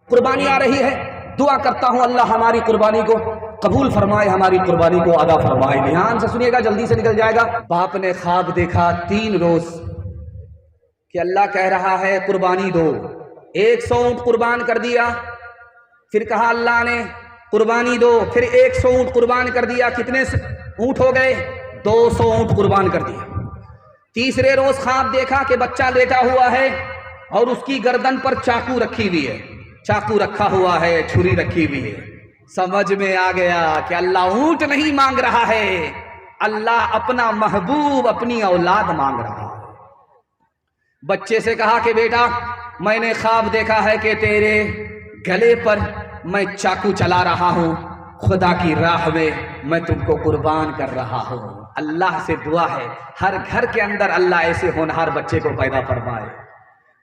कुर्बानी आ रही है। दुआ करता हूं अल्लाह हमारी कुर्बानी को कबूल फरमाए, हमारी कुर्बानी को अदा फरमाए। ध्यान से सुनिएगा, जल्दी से निकल जाएगा। बाप ने ख्वाब देखा 3 रोज कि अल्लाह कह रहा है कुर्बानी दो। 100 ऊंट कुर्बान कर दिया। फिर कहा अल्लाह ने कुर्बानी दो, फिर 100 ऊंट कुर्बान कर दिया। कितने ऊंट हो गए? 200 ऊंट कुर्बान कर दिया। तीसरे रोज ख्वाब देखा कि बच्चा लेटा हुआ है और उसकी गर्दन पर चाकू रखी हुई है, चाकू रखा हुआ है, छुरी रखी हुई है। समझ में आ गया कि अल्लाह ऊंट नहीं मांग रहा है, अल्लाह अपना महबूब, अपनी औलाद मांग रहा है। बच्चे से कहा कि बेटा मैंने ख्वाब देखा है कि तेरे गले पर मैं चाकू चला रहा हूं, खुदा की राह में मैं तुमको कुर्बान कर रहा हूं। अल्लाह से दुआ है हर घर के अंदर अल्लाह ऐसे होनहार बच्चे को पैदा फरमाए।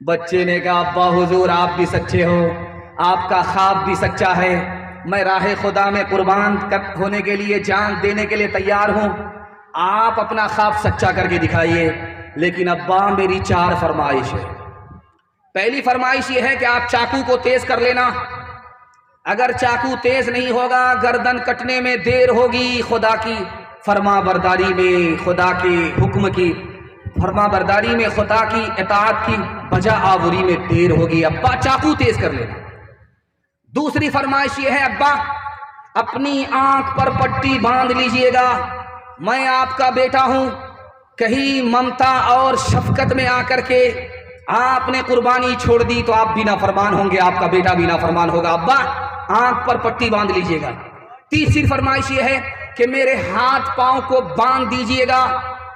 बच्चे ने कहा अब्बा हुजूर आप भी सच्चे हो, आपका ख्वाब भी सच्चा है, मैं राह खुदा में कुर्बान होने के लिए, जान देने के लिए तैयार हूं। आप अपना ख्वाब सच्चा करके दिखाइए, लेकिन अब्बा मेरी 4 फरमाइश है। पहली फरमाइश ये है कि आप चाकू को तेज कर लेना। अगर चाकू तेज नहीं होगा गर्दन कटने में देर होगी, खुदा की फरमा बरदारी में, खुदा के हुक्म की फरमा बरदारी में, खुदा की इताअत की बजा आवरी में देर होगी। अब्बा चाकू तेज कर लेना। दूसरी फरमाइश ये है अब्बा अपनी आंख पर पट्टी बांध लीजिएगा, मैं आपका बेटा हूं, कहीं ममता और शफकत में आकर के आपने कुर्बानी छोड़ दी तो आप भी नाफरमान होंगे, आपका बेटा भी नाफरमान होगा। अब्बा आंख पर पट्टी बांध लीजिएगा। तीसरी फरमाइश ये है कि मेरे हाथ पांव को बांध दीजिएगा,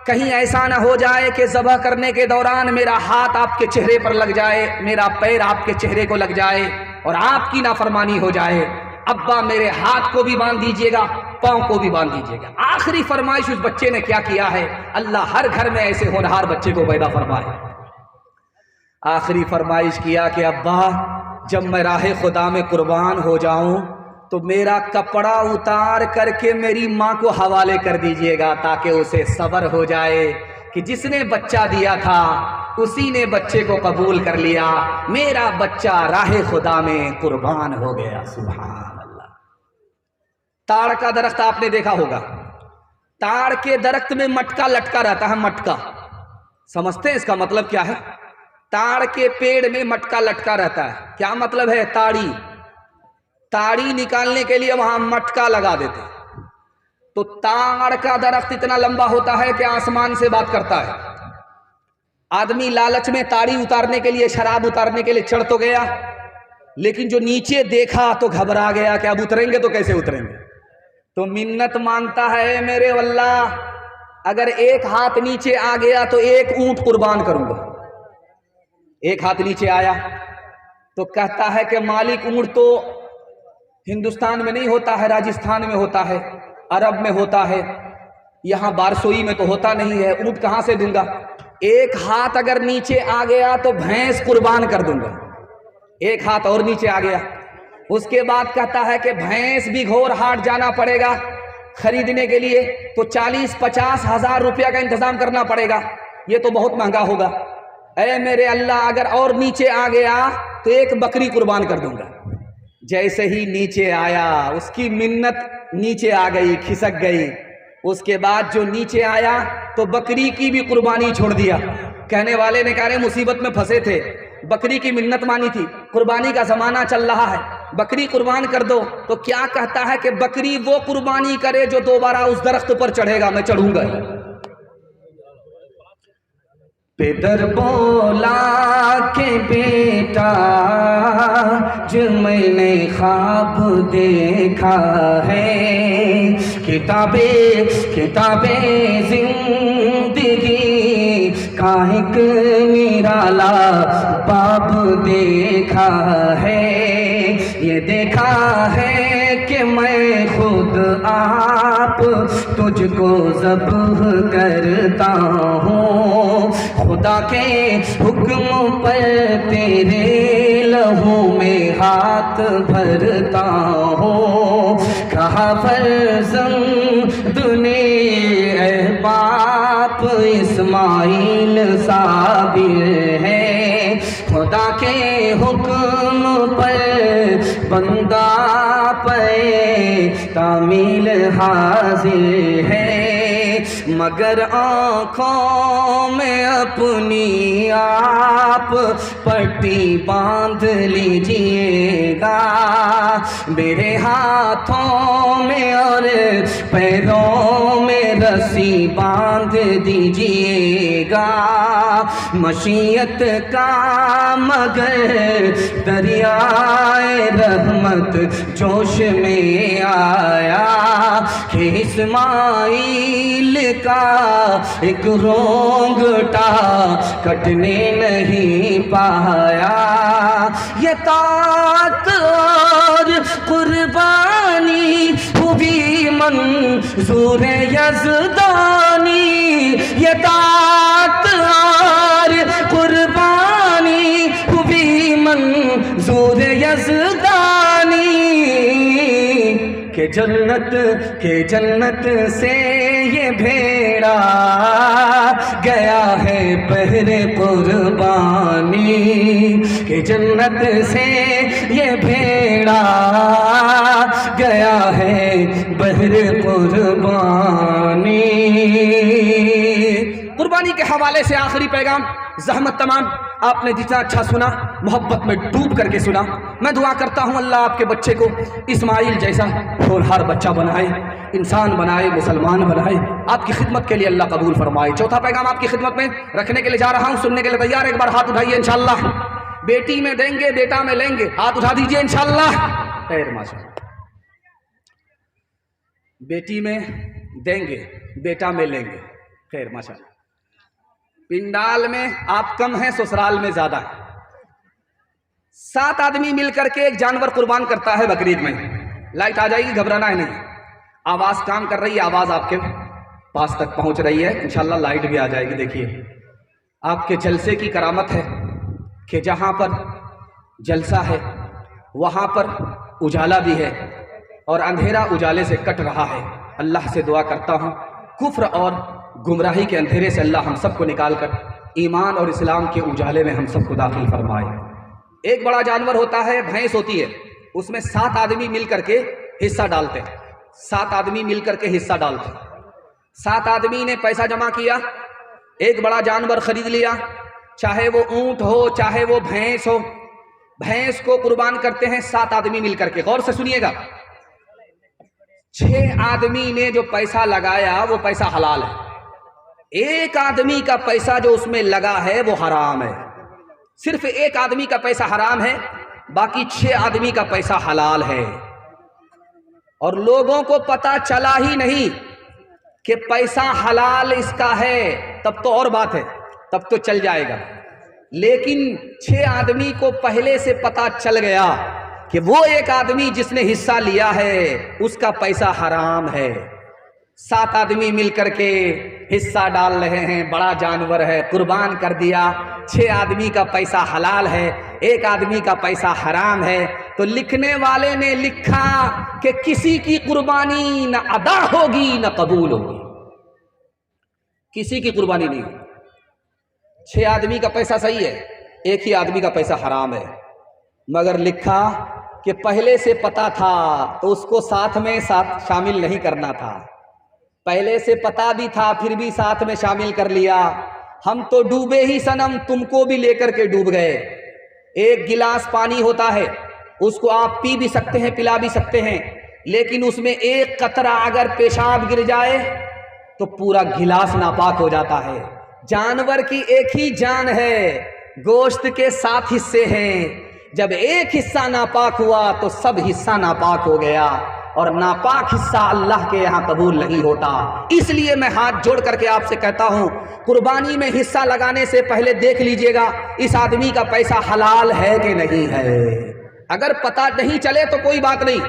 कहीं ऐसा ना हो जाए कि ज़बह करने के दौरान मेरा हाथ आपके चेहरे पर लग जाए, मेरा पैर आपके चेहरे को लग जाए और आपकी नाफरमानी हो जाए। अब्बा मेरे हाथ को भी बांध दीजिएगा, पांव को भी बांध दीजिएगा। आखिरी फरमाइश उस बच्चे ने क्या किया है, अल्लाह हर घर में ऐसे होनहार बच्चे को पैदा फरमाए। आखिरी फरमाइश किया कि अब्बा जब मैं राह खुदा में कुर्बान हो जाऊं तो मेरा कपड़ा उतार करके मेरी माँ को हवाले कर दीजिएगा, ताकि उसे सब्र हो जाए कि जिसने बच्चा दिया था उसी ने बच्चे को कबूल कर लिया, मेरा बच्चा राह खुदा में कुर्बान हो गया। सुभान अल्लाह। ताड़ का दरख्त आपने देखा होगा, ताड़ के दरख्त में मटका लटका रहता है। मटका समझते हैं इसका मतलब क्या है? ताड़ के पेड़ में मटका लटका रहता है। क्या मतलब है? ताड़ी, ताड़ी निकालने के लिए वहां मटका लगा देते। तो ताड़ का दरख्त इतना लंबा होता है कि आसमान से बात करता है। आदमी लालच में ताड़ी उतारने के लिए, शराब उतारने के लिए चढ़ तो गया, लेकिन जो नीचे देखा तो घबरा गया कि अब उतरेंगे तो कैसे उतरेंगे। तो मिन्नत मांगता है मेरे अल्लाह, अगर एक हाथ नीचे आ गया तो 1 ऊंट कुर्बान करूंगा। एक हाथ नीचे आया तो कहता है कि मालिक ऊंट तो हिंदुस्तान में नहीं होता है, राजस्थान में होता है, अरब में होता है, यहाँ बारसोई में तो होता नहीं है, ऊंट कहाँ से दूंगा। एक हाथ अगर नीचे आ गया तो भैंस कुर्बान कर दूंगा। एक हाथ और नीचे आ गया, उसके बाद कहता है कि भैंस भी घोर हाट जाना पड़ेगा खरीदने के लिए, तो 40-50 हज़ार रुपया का इंतजाम करना पड़ेगा, ये तो बहुत महंगा होगा। ऐ मेरे अल्लाह अगर और नीचे आ गया तो 1 बकरी कुर्बान कर दूंगा। जैसे ही नीचे आया उसकी मिन्नत नीचे आ गई, खिसक गई। उसके बाद जो नीचे आया तो बकरी की भी कुर्बानी छोड़ दिया। कहने वाले ने कहा मुसीबत में फंसे थे, बकरी की मिन्नत मानी थी, कुर्बानी का जमाना चल रहा है, बकरी कुर्बान कर दो। तो क्या कहता है कि बकरी वो कुर्बानी करे जो दोबारा उस दरख्त पर चढ़ेगा, मैं चढ़ूंगा। पेदर बोला के बेटा जो मैंने ख्वाब देखा है, किताबें जिंदगी का एक निराला बाब देखा है। ये देखा है कि मैं खुद आप तुझको ज़ब्ह करता हूँ, खुदा के हुक्म पर तेरे लहू में हाथ भरता हूँ। कहा फर्जंद ने ऐ बाप इस्माइल साबिर है, खुदा के हुक्म पर बंदा पे तामील हाजिर है, मगर आँखों में अपनी आप पट्टी बांध लीजिएगा। मेरे हाथों में और पैरों में रस्सी बांध दीजिएगा। मशीयत का मगर दरियाए रहमत जोश में आया कि इस्माइल का एक रोंगटा कटने नहीं पाया। ये तात और कुर्बानी हुई मंजूर यज़दानी, ये तात और कुर्बानी हुई मंजूर यज़दानी के जन्नत से ये भेड़ा गया है बहरे कुर्बानी, के जन्नत से ये भेड़ा गया है बहरे कुर्बानी। कुर्बानी के हवाले से आखिरी पैगाम, ज़हमत तमाम। आपने जितना अच्छा सुना, मोहब्बत में डूब करके सुना। मैं दुआ करता हूँ अल्लाह आपके बच्चे को इस्माइल जैसा होनहार बच्चा बनाए, इंसान बनाए, मुसलमान बनाए। आपकी खिदमत के लिए अल्लाह कबूल फरमाए। चौथा पैगाम आपकी खिदमत में रखने के लिए जा रहा हूँ, सुनने के लिए तैयार? एक बार हाथ उठाइए इंशाअल्लाह। बेटी में देंगे, बेटा में लेंगे, हाथ उठा दीजिए इंशाअल्लाह। खैर माशाअल्लाह। बेटी में देंगे, बेटा में लेंगे, खैर माशाअल्लाह। पिंडाल में आप कम हैं, ससुराल में ज्यादा है। 7 आदमी मिलकर के एक जानवर कुर्बान करता है बकरीद में। लाइट आ जाएगी, घबराना है नहीं। आवाज काम कर रही है, आवाज आपके पास तक पहुंच रही है, इंशाल्लाह लाइट भी आ जाएगी। देखिए आपके जलसे की करामत है कि जहां पर जलसा है वहां पर उजाला भी है और अंधेरा उजाले से कट रहा है। अल्लाह से दुआ करता हूं कुफ्र और गुमराही के अंधेरे से अल्लाह हम सबको निकाल कर ईमान और इस्लाम के उजाले में हम सबको दाखिल फरमाए। एक बड़ा जानवर होता है, भैंस होती है, उसमें 7 आदमी मिल करके हिस्सा डालते हैं। 7 आदमी मिल करके हिस्सा डालते हैं। 7 आदमी ने पैसा जमा किया, एक बड़ा जानवर खरीद लिया, चाहे वो ऊंट हो चाहे वो भैंस हो। भैंस को कुर्बान करते हैं 7 आदमी मिल करके। गौर से सुनिएगा, 6 आदमी ने जो पैसा लगाया वो पैसा हलाल है। एक आदमी का पैसा जो उसमें लगा है वो हराम है। सिर्फ एक आदमी का पैसा हराम है, बाकी 6 आदमी का पैसा हलाल है। और लोगों को पता चला ही नहीं कि पैसा हलाल इसका है, तब तो और बात है, तब तो चल जाएगा। लेकिन 6 आदमी को पहले से पता चल गया कि वो एक आदमी जिसने हिस्सा लिया है उसका पैसा हराम है। 7 आदमी मिलकर के हिस्सा डाल रहे हैं, बड़ा जानवर है, कुर्बान कर दिया। 6 आदमी का पैसा हलाल है, एक आदमी का पैसा हराम है। तो लिखने वाले ने लिखा कि किसी की कुर्बानी न अदा होगी न कबूल होगी, किसी की कुर्बानी नहीं होगी। 6 आदमी का पैसा सही है, एक ही आदमी का पैसा हराम है। मगर लिखा कि पहले से पता था तो उसको साथ में शामिल नहीं करना था। पहले से पता भी था फिर भी साथ में शामिल कर लिया। हम तो डूबे ही सनम, तुमको भी लेकर के डूब गए। एक गिलास पानी होता है, उसको आप पी भी सकते हैं, पिला भी सकते हैं, लेकिन उसमें एक कतरा अगर पेशाब गिर जाए तो पूरा गिलास नापाक हो जाता है। जानवर की एक ही जान है, गोश्त के 7 हिस्से हैं। जब एक हिस्सा नापाक हुआ तो सब हिस्सा नापाक हो गया, और नापाक हिस्सा अल्लाह के यहाँ कबूल नहीं होता। इसलिए मैं हाथ जोड़ करके आपसे कहता हूँ, कुर्बानी में हिस्सा लगाने से पहले देख लीजिएगा इस आदमी का पैसा हलाल है कि नहीं है। अगर पता नहीं चले तो कोई बात नहीं,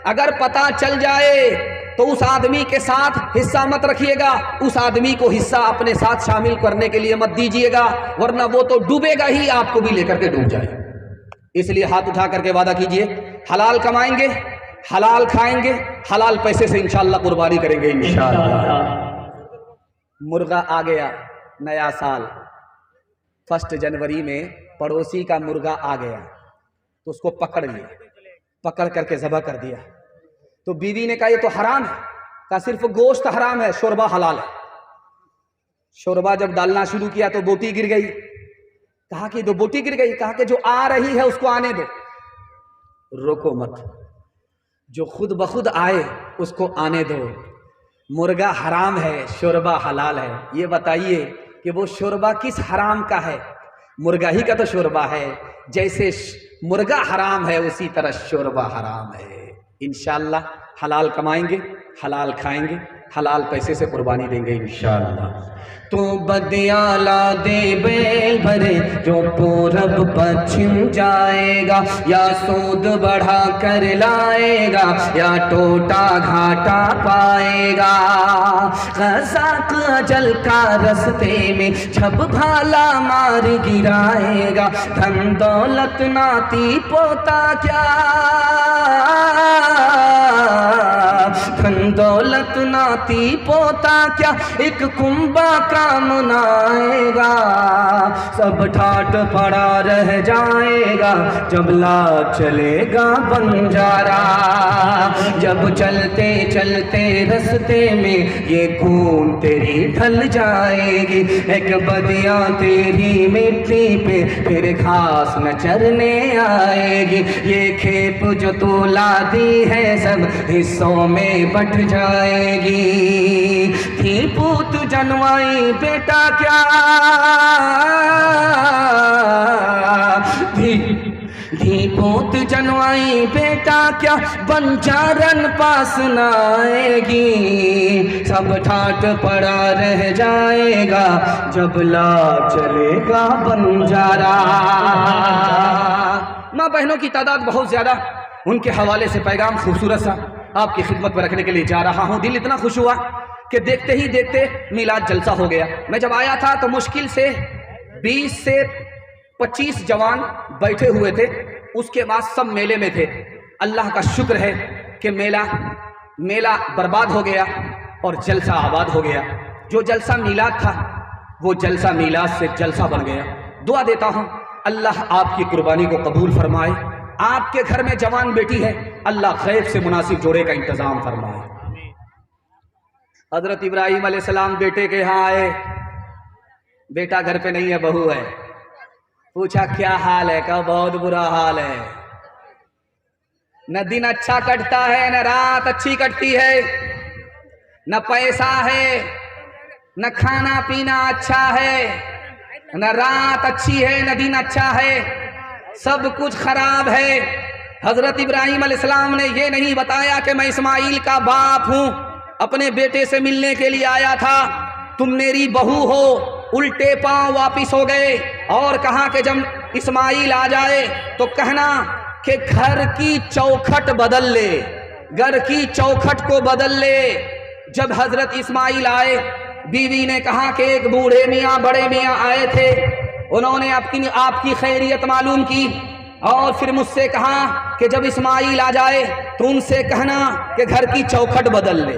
अगर पता चल जाए तो उस आदमी के साथ हिस्सा मत रखिएगा, उस आदमी को हिस्सा अपने साथ शामिल करने के लिए मत दीजिएगा, वरना वो तो डूबेगा ही, आपको भी लेकर के डूब जाए। इसलिए हाथ उठा करके वादा कीजिए, हलाल कमाएंगे, हलाल खाएंगे, हलाल पैसे से इंशाअल्लाह कुर्बानी करेंगे इंशाअल्लाह। मुर्गा आ गया, नया साल 1 जनवरी में पड़ोसी का मुर्गा आ गया तो उसको पकड़ लिया, पकड़ करके ज़बह कर दिया। तो बीवी ने कहा ये तो हराम है। कहा सिर्फ गोश्त हराम है, शोरबा हलाल है। शोरबा जब डालना शुरू किया तो बोटी गिर गई। कहा कि दो बोटी गिर गई। कहा कि जो आ रही है उसको आने दो, रोको मत, जो खुद ब खुद आए उसको आने दो। मुर्गा हराम है, शोरबा हलाल है। ये बताइए कि वो शोरबा किस हराम का है? मुर्गा ही का तो शोरबा है। जैसे मुर्गा हराम है उसी तरह शोरबा हराम है। इंशाअल्लाह हलाल कमाएंगे, हलाल खाएंगे, हलाल पैसे से कुर्बानी देंगे इंशाअल्लाह। तो बदियाला दे बैल भरे जो पूरब पश्चिम जाएगा, या सूद बढ़ा कर लाएगा या टोटा घाटा पाएगा। ग़ज़ाक़ अजल का रस्ते में छब भाला मार गिराएगा। धन दौलत नाती पोता क्या, धन दौलत नाती पोता क्या, एक कुंबा काम न आएगा। सब ठाट पड़ा रह जाएगा जब ला चलेगा बंजारा। जब चलते चलते रस्ते में ये खून तेरी ढल जाएगी। एक बदिया तेरी मिट्टी पे फिर घास न चरने आएगी। ये खेप जो तू ला दी है सब हिस्सों में बट जाएगी। थी पूत जनवाई बेटा क्या, धी पूत जनवाई बेटा क्या, बंजारन पास न आएगी। सब ठाट पड़ा रह जाएगा जब ला चलेगा बंजारा। माँ बहनों की तादाद बहुत ज्यादा, उनके हवाले से पैगाम खूबसूरत सा आपकी खिदमत में रखने के लिए जा रहा हूँ। दिल इतना खुश हुआ कि देखते ही देखते मिलाद जलसा हो गया। मैं जब आया था तो मुश्किल से 20 से 25 जवान बैठे हुए थे। उसके बाद सब मेले में थे। अल्लाह का शुक्र है कि मेला बर्बाद हो गया और जलसा आबाद हो गया। जो जलसा मिलाद था वो जलसा मिलाद से जलसा बन गया। दुआ देता हूँ अल्लाह आपकी कुर्बानी को कबूल फरमाए। आपके घर में जवान बेटी है, अल्लाह खैर से मुनासिब जोड़े का इंतजाम फरमाए। हजरत इब्राहीम अलैहिस्सलाम बेटे के यहाँ आए। बेटा घर पे नहीं है, बहू है। पूछा क्या हाल है? कहा बहुत बुरा हाल है। न दिन अच्छा कटता है न रात अच्छी कटती है, न पैसा है न खाना पीना अच्छा है, न रात अच्छी है न दिन अच्छा है, सब कुछ खराब है। हजरत इब्राहीम अलैहिस्सलाम ने यह नहीं बताया कि मैं इस्माइल का बाप हूं, अपने बेटे से मिलने के लिए आया था, तुम मेरी बहू हो। उल्टे पांव वापिस हो गए और कहा कि जब इस्माइल आ जाए तो कहना कि घर की चौखट बदल ले, घर की चौखट को बदल ले। जब हजरत इस्माइल आए, बीवी ने कहा कि एक बूढ़े मियाँ बड़े मियाँ आए थे, उन्होंने आपकी खैरियत मालूम की और फिर मुझसे कहा कि जब इस्माइल आ जाए तो उनसे कहना कि घर की चौखट बदल ले।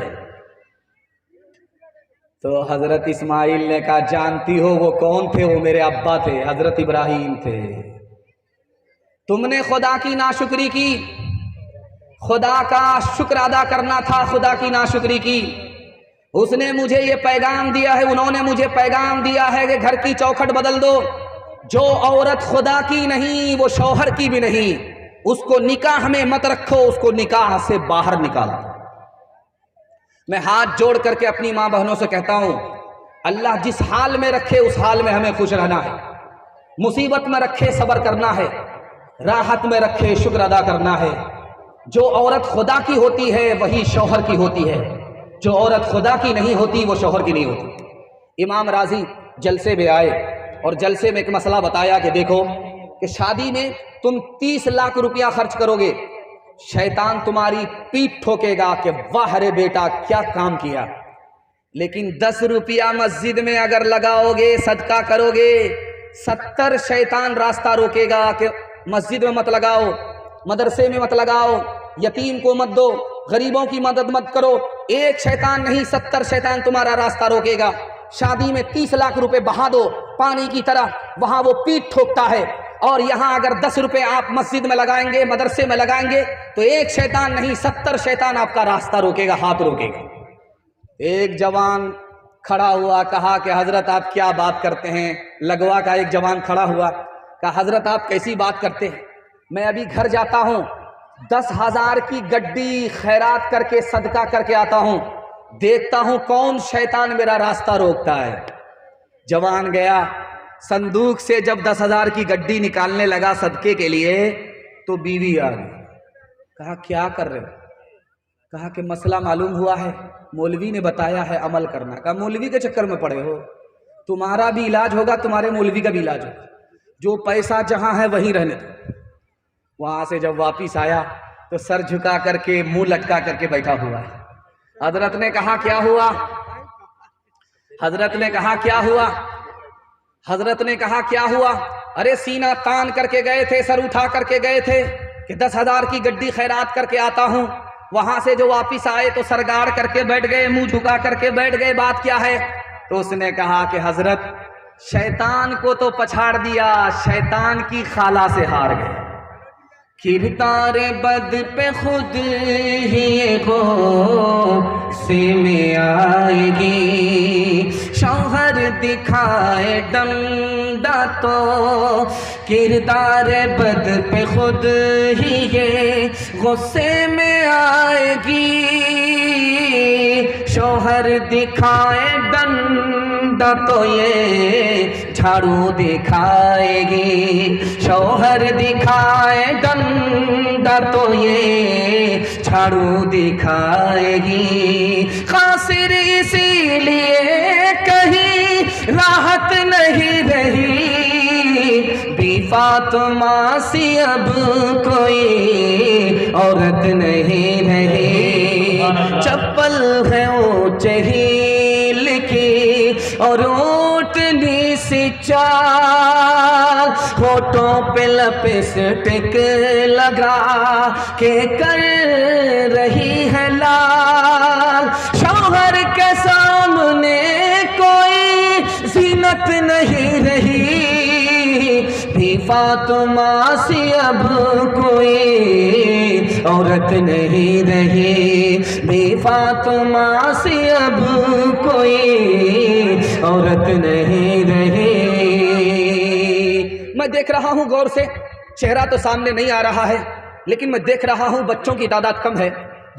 तो हजरत इस्माइल ने कहा जानती हो वो कौन थे? वो मेरे अब्बा थे, हजरत इब्राहीम थे। तुमने खुदा की नाशुक्री की, खुदा का शुक्र अदा करना था, खुदा की नाशुक्री की। उसने मुझे ये पैगाम दिया है, उन्होंने मुझे पैगाम दिया है कि घर की चौखट बदल दो। जो औरत खुदा की नहीं वो शौहर की भी नहीं, उसको निकाह में मत रखो, उसको निकाह से बाहर निकालो। मैं हाथ जोड़ करके अपनी माँ बहनों से कहता हूँ अल्लाह जिस हाल में रखे उस हाल में हमें खुश रहना है। मुसीबत में रखे सब्र करना है, राहत में रखे शुक्र अदा करना है। जो औरत खुदा की होती है वही शौहर की होती है, जो औरत खुदा की नहीं होती वो शौहर की नहीं होती। इमाम राजी जलसे में आए और जलसे में एक मसला बताया कि देखो कि शादी में तुम 30 लाख रुपया खर्च करोगे, शैतान तुम्हारी पीठ ठोकेगा कि वाह रे बेटा क्या काम किया। लेकिन 10 रुपया मस्जिद में अगर लगाओगे, सदका करोगे, 70 शैतान रास्ता रोकेगा कि मस्जिद में मत लगाओ, मदरसे में मत लगाओ, यतीम को मत दो, गरीबों की मदद मत करो। एक शैतान नहीं 70 शैतान तुम्हारा रास्ता रोकेगा। शादी में 30 लाख रुपए बहा दो पानी की तरह, वहां वो पीठ ठोकता है। और यहाँ अगर 10 रुपए आप मस्जिद में लगाएंगे, मदरसे में लगाएंगे, तो एक शैतान नहीं 70 शैतान आपका रास्ता रोकेगा, हाथ रोकेगा। एक जवान खड़ा हुआ, कहा कि हजरत आप क्या बात करते हैं। लगवा का एक जवान खड़ा हुआ, कहा हजरत आप कैसी बात करते हैं, मैं अभी घर जाता हूँ, 10,000 की गड्डी खैरात करके सदका करके आता हूँ, देखता हूँ कौन शैतान मेरा रास्ता रोकता है। जवान गया, संदूक से जब 10,000 की गड्डी निकालने लगा सदके के लिए, तो बीवी आ गई। कहा क्या कर रहे हो? कहा कि मसला मालूम हुआ है, मौलवी ने बताया है अमल करना। कहा मौलवी के चक्कर में पड़े हो, तुम्हारा भी इलाज होगा, तुम्हारे मौलवी का भी इलाज होगा, जो पैसा जहां है वहीं रहने दो। वहां से जब वापिस आया तो सर झुका करके मुंह लटका करके बैठा हुआ है। हजरत ने कहा क्या हुआ? हजरत ने कहा क्या हुआ? हजरत ने कहा क्या हुआ? अरे सीना तान करके गए थे, सर उठा करके गए थे कि 10,000 की गड्डी खैरात करके आता हूं। वहां से जो वापिस आए तो सरगाड़ करके बैठ गए, मुंह झुका करके बैठ गए, बात क्या है? तो उसने कहा कि हजरत शैतान को तो पछाड़ दिया, शैतान की खाला से हार गए। किरदार बद पे खुद ही गुस्से में आएगी, शौहर दिखाए डंडा तो किरदार बद पे खुद ही ये गुस्से में आएगी, शौहर दिखाए डंडा तो ये झाड़ू दिखाएगी, शौहर दिखाए डंडा तो ये झाड़ू दिखाएगी। खासिर इसीलिए कहीं राहत नहीं रही, फातिमा सी अब कोई औरत नहीं रही। चप्पल है ऊंचे हील की और ऊंटनी सी चाल, होठों पे लिपस्टिक लगा के कर रही है लाल। शौहर के सामने कोई जीनत नहीं रही, फातिमा सी अब कोई औरत नहीं रही, फातिमा सी अब कोई औरत नहीं रही। मैं देख रहा हूं गौर से, चेहरा तो सामने नहीं आ रहा है, लेकिन मैं देख रहा हूं बच्चों की तादाद कम है,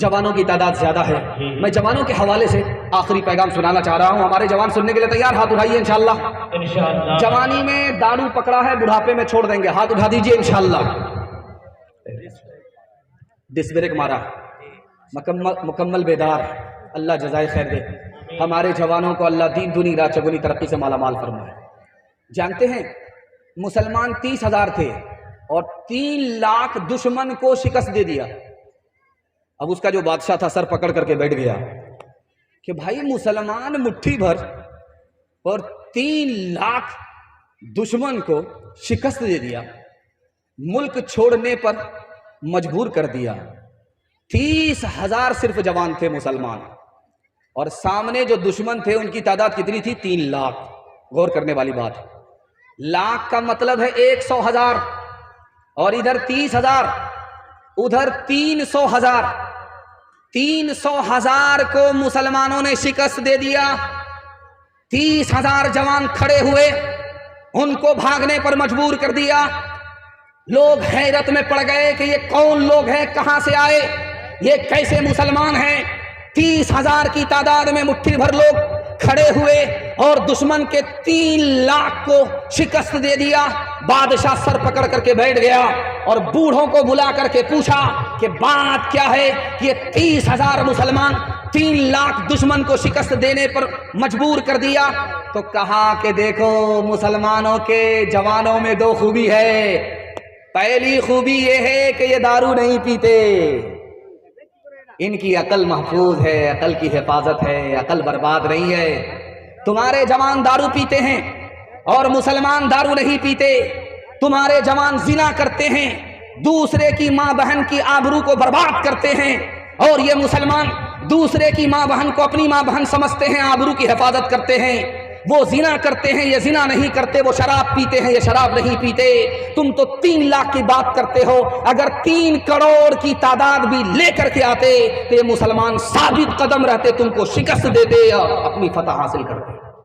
जवानों की तादाद ज्यादा है। मैं जवानों के हवाले से आखिरी पैगाम सुनाना चाह रहा हूं। हमारे जवान सुनने के लिए तैयार? हाथ उठाइए इंशाअल्लाह। जवानी में दारू पकड़ा है, बुढ़ापे में छोड़ देंगे, हाथ उठा दीजिए इंशाअल्लाह। डिस्ब्रेक मारा, मुकम्मल बेदार, अल्लाह जज़ाए खैर दे। हमारे जवानों को अल्लाह दीन दुनी रात चगुनी तरक्की से माला माल फरमाए। जानते हैं मुसलमान 30,000 थे और 3 लाख दुश्मन को शिकस्त दे दिया। अब उसका जो बादशाह था सर पकड़ करके बैठ गया कि भाई मुसलमान मुट्ठी भर और 3 लाख दुश्मन को शिकस्त दे दिया, मुल्क छोड़ने पर मजबूर कर दिया। 30,000 सिर्फ जवान थे मुसलमान, और सामने जो दुश्मन थे उनकी तादाद कितनी थी? 3 लाख। गौर करने वाली बात है, लाख का मतलब है 100,000, और इधर 30,000, उधर 300,000। 300,000 को मुसलमानों ने शिकस्त दे दिया। 30,000 जवान खड़े हुए, उनको भागने पर मजबूर कर दिया। लोग हैरत में पड़ गए कि ये कौन लोग हैं, कहां से आए, ये कैसे मुसलमान हैं। 30,000 की तादाद में मुट्ठी भर लोग खड़े हुए और दुश्मन के 3 लाख को शिकस्त दे दिया। बादशाह सर पकड़ करके बैठ गया और बूढ़ों को बुला करके पूछा कि बात क्या है कि ये 30,000 मुसलमान 3 लाख दुश्मन को शिकस्त देने पर मजबूर कर दिया। तो कहा कि देखो मुसलमानों के जवानों में 2 खूबी है। पहली खूबी ये है कि ये दारू नहीं पीते, इनकी अकल महफूज है, अकल की हिफाजत है, अकल बर्बाद नहीं है। तुम्हारे जवान दारू पीते हैं और मुसलमान दारू नहीं पीते। तुम्हारे जवान जिना करते हैं, दूसरे की माँ बहन की आबरू को बर्बाद करते हैं, और ये मुसलमान दूसरे की माँ बहन को अपनी माँ बहन समझते हैं, आबरू की हिफाजत करते हैं। वो जिना करते हैं ये जिना नहीं करते, वो शराब पीते हैं ये शराब नहीं पीते। तुम तो 3 लाख की बात करते हो, अगर 3 करोड़ की तादाद भी लेकर के आते तो ये मुसलमान साबित कदम रहते, तुमको शिकस्त देते और अपनी फतह हासिल करते।